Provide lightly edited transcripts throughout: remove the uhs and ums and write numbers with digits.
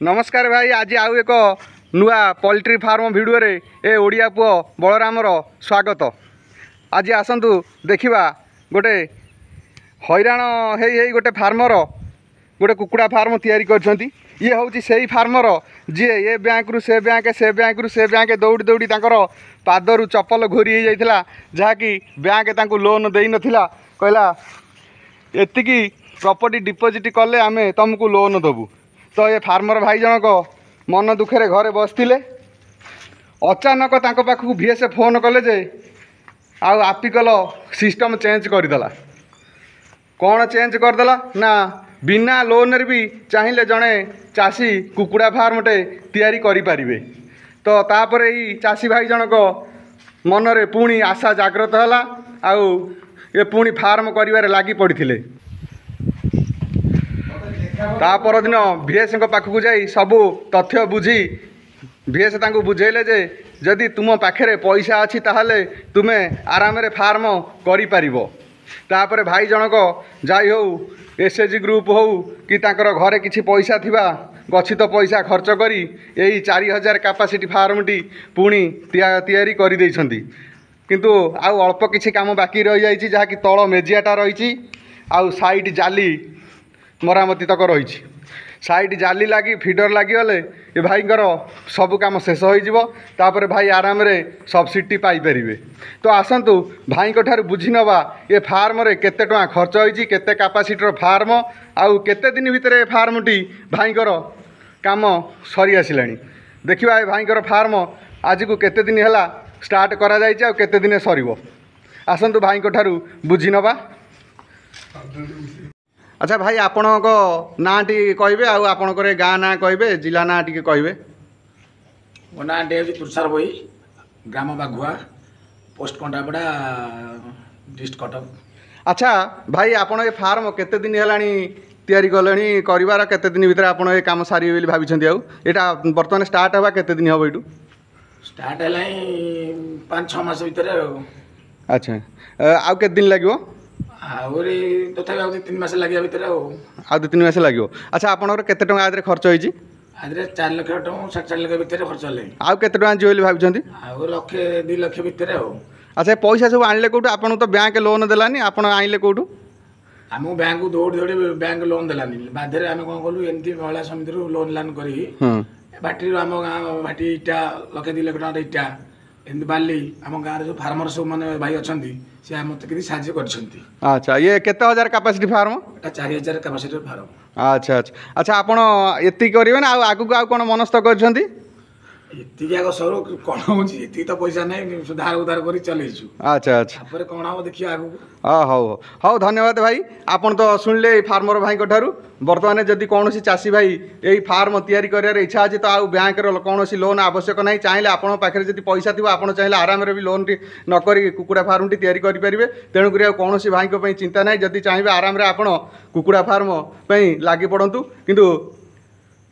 नमस्कार भाई। आज आउ एक नुआ पोल्ट्री फार्म भिडियो रे ए ओडिया पुओ बलरामर स्वागत। आज आसतु देखा गोटे हैरान हेई गोटे फार्मर गोटे कुकुड़ा फार्म तैयारी करछंती। ये हूँ से फार्मर जी ए बैंक रु से बैंक से बैंक रु से बैंक दौड़ी दौड़ी तांकर पादरू चप्पल घोरी हो जाइथिला, जहाँकि बैंक तांकु लोन देई नथिला। कहला एतिकी प्रॉपर्टी डिपोजिट कले आमे तुमको लोन दबु। तो ये फार्मर भाई जनक मन दुखे घरे बसते अचानक तांको पाखु भीएस फोन कले जे आपिकल सिस्टम चेंज करदेला। कौन चेंज करदेला ना बिना लोन रे भी चाहिए जड़े चाषी कुकुड़ा फार्मटे तैयारी करि परिबे। तो तापर यही चाषी भाई जनक मनरे पुणी आशा जागृत है आउ ये पुणी फार्म करिवारे लागी पड़िथिले। ता परदिन भीएस पाखक जाई सबू तथ्य बुझी भीएस तांको बुझेले जे जदि तुम पाखे पैसा अच्छी ताहले तुमे आराम रे फार्म करि परिबो। तापर भाई जनक जाई हो एसएचजी ग्रुप हो कि तांकर घरे किछि पैसा थिबा गच्छित पैसा खर्च करी यही 4000 कैपेसिटी फार्मटी पुणी तैयारी कर देइछंती। किंतु आउ अल्प किछि काम बाकी रही जाइछि, जहा कि तळ मेजियाटा रहिछि आउ साइड जाली मरामती तक रही। साइड जाली लगी फीडर लगिगले ये भाईंकर सब काम शेष हो भाई आराम रे सब्सिडी पाइपर। तो आसतु भाई ठार बुझी नवा ये फार्म रे केते टका खर्च होइछि, केते कैपेसिटीर फार्म आउ केते दिन भितर फार्मटी भाईंकर काम सरी आसिलानी। देखिबा ए भाईंकर फार्म आज को केते दिन हैला स्टार्ट करा जाइछि आउ केते दिन सरीबो। आसतु भाई ठार बुझी नवा। अच्छा भाई आपण ना टी कहे आपणकर गाँ ना कहे जिला ना टी कहे। मो ना टे तुषार बही ग्राम बाघुआ पोस्ट कंटापड़ा डिस्ट्रिक्ट कटक। अच्छा भाई आपण ये फार्म केते दिन है तैयारी कले कर केते दिन भितर आप काम सारे बोली भाई आउटा बर्तमान स्टार्ट हवा केते दिन हम यू स्टार्ट है 5-6 मास भितर। अच्छा आउ केते दिन लगे आहरी तथापि 3 मास लगे भितर आ 2-3 मास लगे। अच्छा आपंकर केते टका आदि खर्च होइछि? आदि 4 लाख टका 4 लाख भितर खर्च ले। आउ केते टका जी बोली भाबिछंती? आउ लाख 2 लाख भितर। अच्छा पैसा सब आनले कोठु? आपन तो बैंक लोन देलानी, आपन आइले कोठु? आम बैंक दौड़ी दौड़ी बैंक लोन देलानी। बाधे आम कौन कलु एमती महिला समिति लोन लान करी भाटी आम गाँ भाटी इटा लाख 2 लाख टका इटा एमती बाली आम गाँव जो फार्मर सब मैंने भाई अच्छा सी आम मत कि साहय कर। अच्छा ये केते हजार कैपेसिटी फार्म? 4000 capacity farm. अच्छा अच्छा अच्छा आपण एति करिवे ना आगु आउ कोन मनस्थ करछंती? एति आग सरो कोन होछि एति तो पैसा नै सुधार उधार करी चलैछु। अच्छा अच्छा तापर कोन हो देखियो आगु। हौ हौ धन्यवाद भाई। आपन तो सुनले फार्मर भाई ठारू बर्तमान जदि कौन चाषी भाई यही फार्म तैयारी कर इच्छा अच्छी तो आउ बैंक कौन लोन आवश्यक ना। चाहिए आपन पाखे जब पैसा थी आप चाहिए आराम रे भी लोन टी नक कुकुड़ा फार्म टी तैयारी करेंगे। तेणुक कौन भाई चिंता ना, जदि चाहिए आराम रे आपन कुकुड़ा फार्म लगी पड़तु। किंतु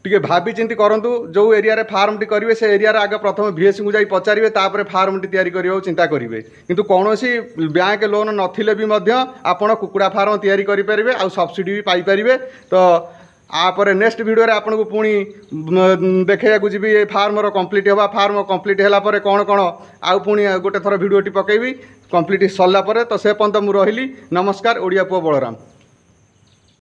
टिके भाभी चिंती करंतु जो एरिया रे फार्म टी करेंगे से एरिया रे आगे प्रथम भीएस को जाई पचारे तापर फार्म टी तैयारी करने चिंता करेंगे। किंतु कौनसी बैंक लोन नथिले भी मध्य आपण कुकुड़ा फार्म तैयारी करि परिबे आ सब्सिडी भी पाई परिबे। तो आपर नेक्स्ट वीडियो रे आपन को पुणी देखैया को जीबी फार्म रो कंप्लीट होबा। फार्म कंप्लीट होला परे कोन कोन आउ पुणी गोटे थर वीडियो टी पकेबी कंप्लीट सरला परे। तो से पर्यंत मु रहिली। नमस्कार। ओडिया पुओ बलराम।